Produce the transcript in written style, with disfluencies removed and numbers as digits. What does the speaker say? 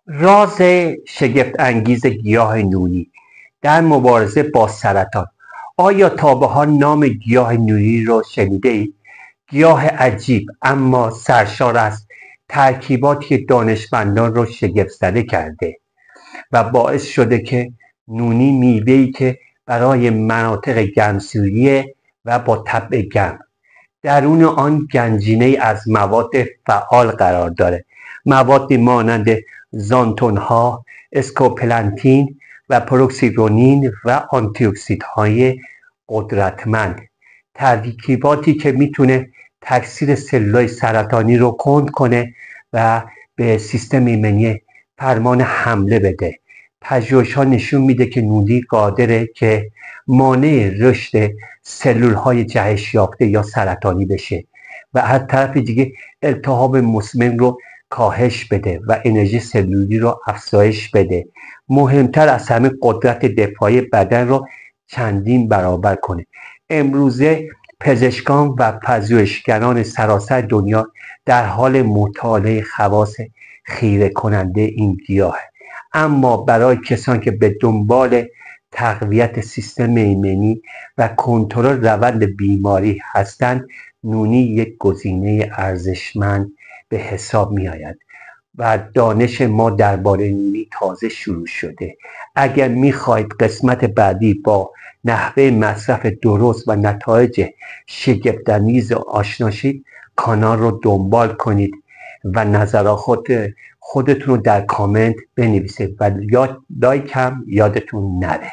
راز شگفت انگیز گیاه نونی در مبارزه با سرطان. آیا تا به حال نام گیاه نونی رو شنیده اید؟ گیاه عجیب اما سرشار از ترکیباتی که دانشمندان رو شگفت زده کرده و باعث شده که نونی میوه‌ای که برای مناطق گرمسیریه و با طبع گرم درون آن گنجینه از مواد فعال قرار داره. موادی مانند زانتونها، اسکوپلانتین و پروکسیرونین و آنتی‌اکسیدهای قدرتمند، ترکیباتی که میتونه تکثیر سلولای سرطانی رو کند کنه و به سیستم ایمنی فرمان حمله بده. پژوهش‌ها نشون میده که نونی قادره که مانع رشد سلول‌های جهش یافته یا سرطانی بشه و از طرف دیگه التهاب مزمن رو کاهش بده و انرژی سلولی رو افزایش بده. مهمتر از همه قدرت دفاعی بدن رو چندین برابر کنه. امروزه پزشکان و پژوهشگران سراسر دنیا در حال مطالعه خواص خیره کننده این گیاه، اما برای کسانی که به دنبال تقویت سیستم ایمنی و کنترل روند بیماری هستند، نونی یک گزینه ارزشمند به حساب می آید و دانش ما درباره نونی تازه شروع شده. اگر می خواهید قسمت بعدی با نحوه مصرف درست و نتایج شگفت‌انگیز آشنا شید، کانال رو دنبال کنید و نظرات خودتون رو در کامنت بنویسید و لایک هم یادتون نره.